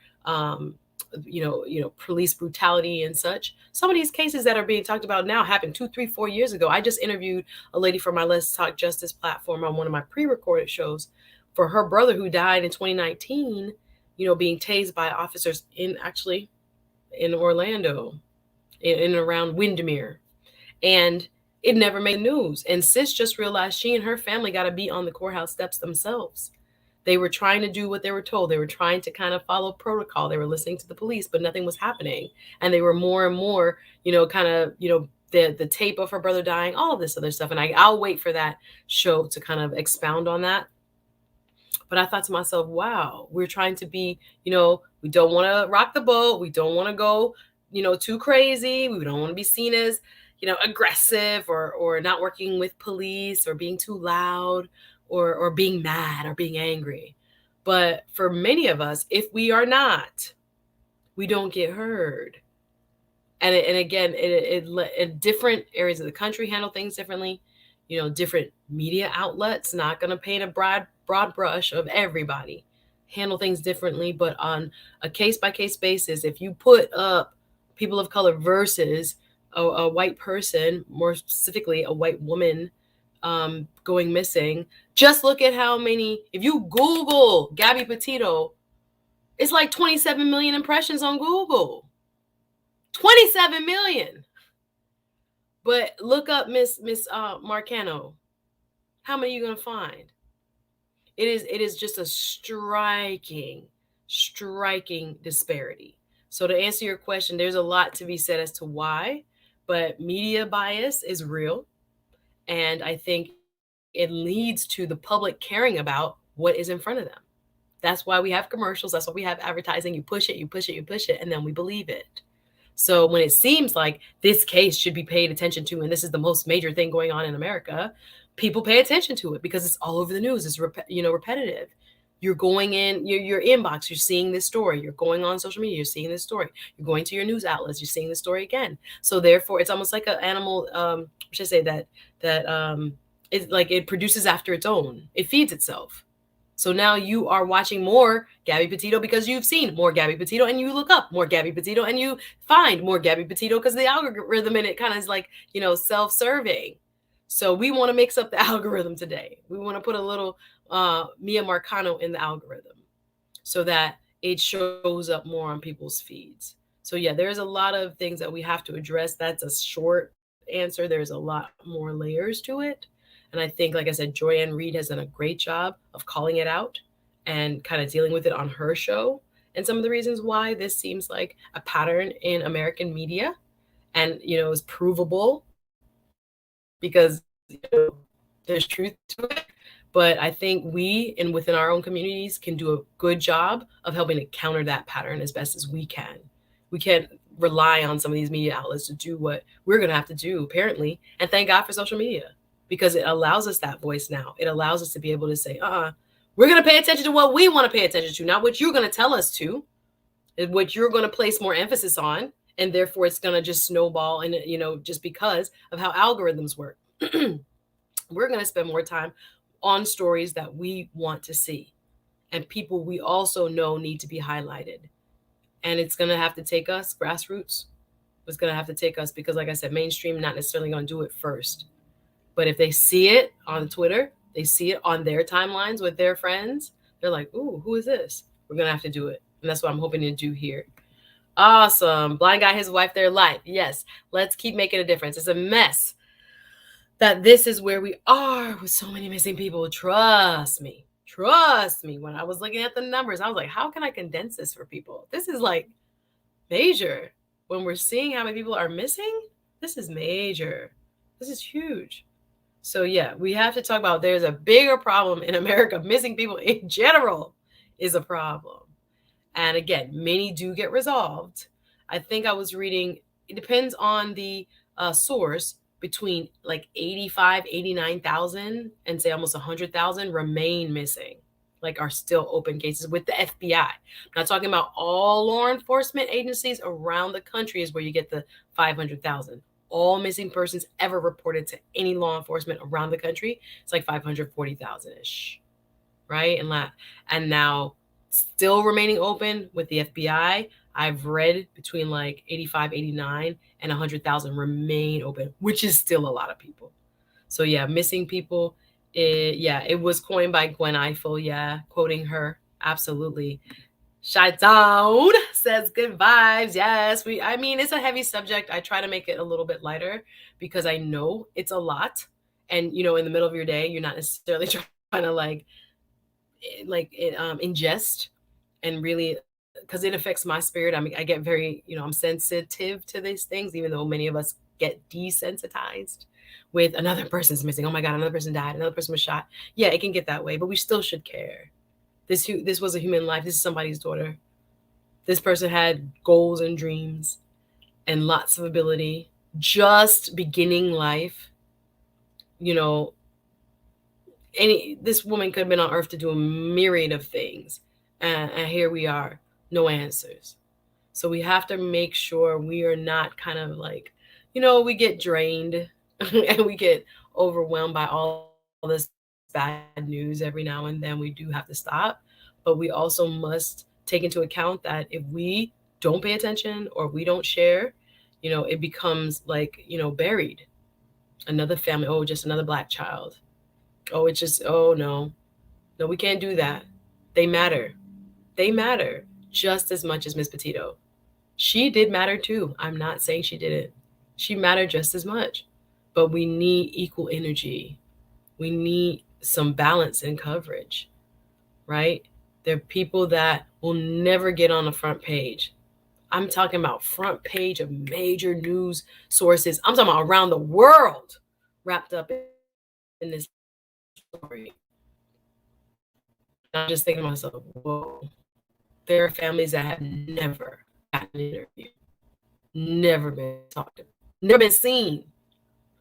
police brutality and such, some of these cases that are being talked about now happened 2, 3, 4 years ago. I just interviewed a lady for my Let's Talk Justice platform on one of my pre-recorded shows for her brother who died in 2019, being tased by officers in Orlando, in around Windermere. And it never made the news. And sis just realized she and her family got to be on the courthouse steps themselves. They were trying to do what they were told. They were trying to kind of follow protocol. They were listening to the police, but nothing was happening. And they were more and more, the tape of her brother dying, all of this other stuff. And I'll wait for that show to kind of expound on that. But I thought to myself, wow, we're trying to be, we don't want to rock the boat. We don't want to go, too crazy. We don't want to be seen as, aggressive or not working with police or being too loud or being mad or being angry. But for many of us, if we are not, we don't get heard. And again, in different areas of the country handle things differently. Different media outlets, not going to paint a broad brush of everybody, handle things differently. But on a case-by-case basis, if you put up people of color versus a white person, more specifically a white woman, going missing, just look at how many, if you Google Gabby Petito, it's like 27 million impressions on Google. 27 million. But look up Miss Marcano. How many are you going to find? It is just a striking disparity. So to answer your question, there's a lot to be said as to why, but media bias is real. And I think it leads to the public caring about what is in front of them. That's why we have commercials. That's why we have advertising. You push it, and then we believe it. So when it seems like this case should be paid attention to, and this is the most major thing going on in America, people pay attention to it because it's all over the news. It's repetitive. You're going in your inbox, you're seeing this story. You're going on social media, you're seeing this story. You're going to your news outlets, you're seeing the story again. So therefore, it's almost like an animal. Should I say that it's like it produces after its own. It feeds itself. So now you are watching more Gabby Petito because you've seen more Gabby Petito, and you look up more Gabby Petito and you find more Gabby Petito because the algorithm in it kind of is like, self-serving. So we want to mix up the algorithm today. We want to put a little Miya Marcano in the algorithm so that it shows up more on people's feeds. So yeah, there's a lot of things that we have to address. That's a short answer. There's a lot more layers to it. And I think, like I said, Joy-Ann Reid has done a great job of calling it out and kind of dealing with it on her show. And some of the reasons why this seems like a pattern in American media and, is provable because there's truth to it. But I think we and within our own communities can do a good job of helping to counter that pattern as best as we can. We can't rely on some of these media outlets to do what we're going to have to do, apparently. And thank God for social media, because it allows us that voice now. It allows us to be able to say, we're going to pay attention to what we want to pay attention to, not what you're going to tell us to, what you're going to place more emphasis on. And therefore, it's going to just snowball and, just because of how algorithms work. We're going to spend more time on stories that we want to see and people we also know need to be highlighted. And it's going to have to take us, grassroots. It's going to have to take us because, like I said, mainstream not necessarily going to do it first. But if they see it on Twitter, they see it on their timelines with their friends, they're like, ooh, who is this? We're going to have to do it. And that's what I'm hoping to do here. Awesome. Blind guy, his wife, their life. Yes. Let's keep making a difference. It's a mess that this is where we are with so many missing people. Trust me. Trust me. When I was looking at the numbers, I was like, how can I condense this for people? This is like major. When we're seeing how many people are missing, this is major. This is huge. So yeah, we have to talk about there's a bigger problem in America. Missing people in general is a problem. And again, many do get resolved. I think I was reading, it depends on the source, between like 85, 89,000 and say almost 100,000 remain missing, like are still open cases with the FBI. I'm not talking about all law enforcement agencies around the country is where you get the 500,000. All missing persons ever reported to any law enforcement around the country, it's like 540,000 ish, right? And now still remaining open with the FBI. I've read between like 85, 89 and 100,000 remain open, which is still a lot of people. So yeah, missing people. It was coined by Gwen Ifill. Yeah, quoting her. Absolutely. Shaitan says good vibes. Yes, I mean, it's a heavy subject. I try to make it a little bit lighter because I know it's a lot. And, in the middle of your day, you're not necessarily trying to ingest and really, because it affects my spirit. I mean, I get very, I'm sensitive to these things, even though many of us get desensitized with another person's missing. Oh my God, another person died, another person was shot. Yeah, it can get that way, but we still should care. This was a human life. This is somebody's daughter. This person had goals and dreams and lots of ability, just beginning life. This woman could have been on earth to do a myriad of things, and here we are, no answers. So we have to make sure we are not kind of like, we get drained and we get overwhelmed by all this bad news every now and then. We do have to stop, but we also must take into account that if we don't pay attention or we don't share, it becomes like, buried. Another family, oh, just another Black child. Oh, it's just, oh no. No, we can't do that. They matter. They matter just as much as Miss Petito. She did matter too. I'm not saying she didn't. She mattered just as much. But we need equal energy. We need some balance and coverage, right? There are people that will never get on the front page. I'm talking about front page of major news sources. I'm talking about around the world wrapped up in this story. And I'm just thinking to myself, whoa, there are families that have never gotten an interview, never been talked to, never been seen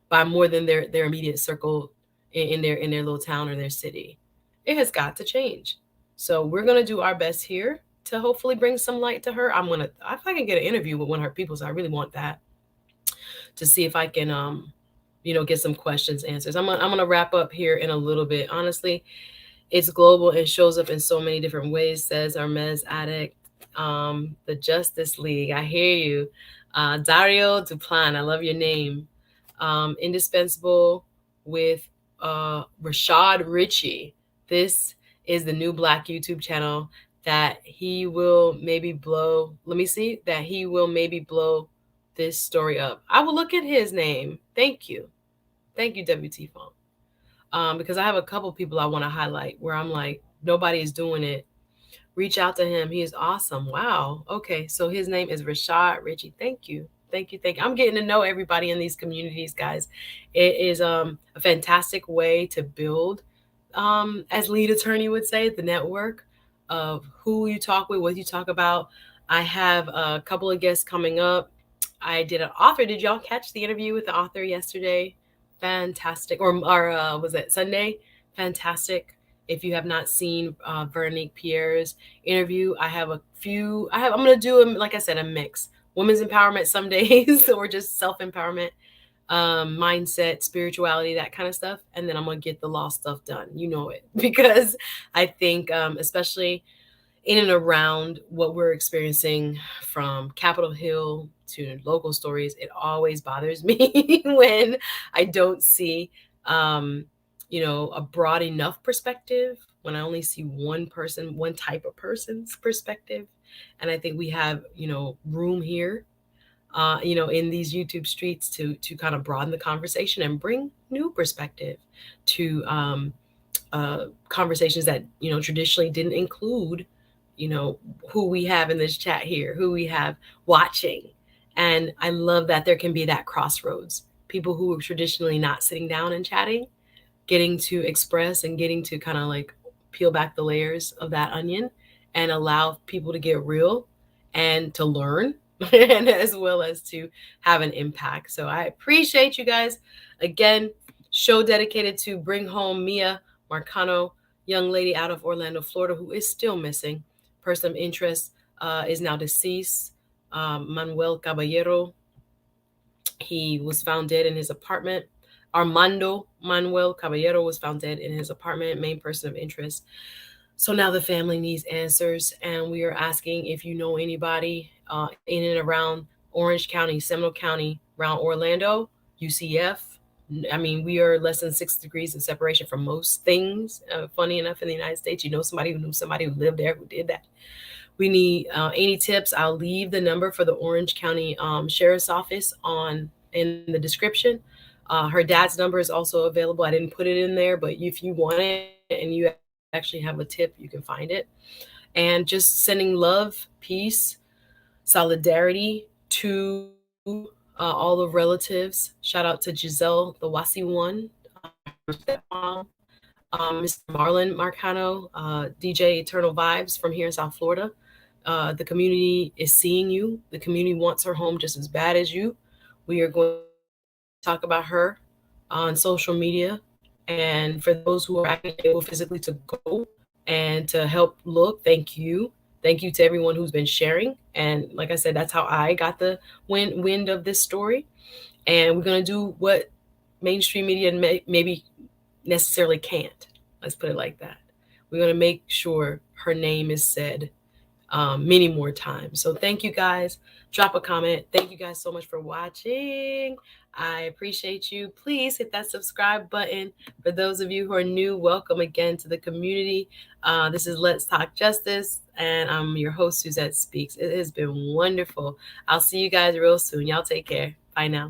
by more than their immediate circle in their little town or their city. It has got to change. So we're gonna do our best here to hopefully bring some light to her. If I can get an interview with one of her people, so I really want that, to see if I can get some questions answers. I'm gonna wrap up here in a little bit. Honestly, it's global and shows up in so many different ways, says our Mez Addict. The Justice League, I hear you. Dario Duplan, I love your name. Indispensable with Rashad Ritchie. This is the new Black YouTube channel that he will maybe blow. Let me see. That he will maybe blow this story up. I will look at his name. Thank you. Thank you, WT Phone. Because I have a couple people I want to highlight where I'm like, nobody is doing it. Reach out to him. He is awesome. Wow. Okay. So his name is Rashad Ritchie. Thank you. Thank you. Thank you. I'm getting to know everybody in these communities, guys. It is a fantastic way to build, as lead attorney would say, the network of who you talk with, what you talk about. I have a couple of guests coming up. I did an author. Did y'all catch the interview with the author yesterday? Fantastic. Or was it Sunday? Fantastic. If you have not seen Veronique Pierre's interview, I'm going to do, like I said, a mix. Women's empowerment some days or just self-empowerment, mindset, spirituality, that kind of stuff. And then I'm going to get the law stuff done. You know it. Because I think, especially in and around what we're experiencing from Capitol Hill to local stories, it always bothers me when I don't see, a broad enough perspective, when I only see one type of person's perspective. And I think we have, room here, in these YouTube streets to kind of broaden the conversation and bring new perspective to conversations that traditionally didn't include who we have in this chat here, who we have watching. And I love that there can be that crossroads. People who are traditionally not sitting down and chatting, getting to express and getting to kind of like peel back the layers of that onion and allow people to get real and to learn and as well as to have an impact. So I appreciate you guys. Again, show dedicated to bring home Miya Marcano, young lady out of Orlando, Florida, who is still missing. Person of interest is now deceased. Manuel Caballero, he was found dead in his apartment. Armando Manuel Caballero was found dead in his apartment, main person of interest. So now the family needs answers, and we are asking if you know anybody in and around Orange County, Seminole County, around Orlando, UCF. I mean, we are less than 6 degrees of separation from most things. Funny enough, in the United States, you know somebody who knew somebody who lived there who did that. We need any tips. I'll leave the number for the Orange County Sheriff's Office in the description. Her dad's number is also available. I didn't put it in there, but if you want it and you actually have a tip, you can find it. And just sending love, peace, solidarity to all the relatives. Shout out to Giselle, the Wasi one, her stepmom, Mr. Marlon Marcano, DJ Eternal Vibes from here in South Florida. The community is seeing you. The community wants her home just as bad as you. We are going to talk about her on social media. And for those who are actually able physically to go and to help look, thank you. Thank you to everyone who's been sharing. And like I said, that's how I got the wind of this story. And we're going to do what mainstream media maybe necessarily can't. Let's put it like that. We're going to make sure her name is said many more times. So thank you guys. Drop a comment. Thank you guys so much for watching. I appreciate you. Please hit that subscribe button. For those of you who are new, welcome again to the community. This is Let's Talk Justice, and I'm your host, Suzette Speaks. It has been wonderful. I'll see you guys real soon. Y'all take care. Bye now.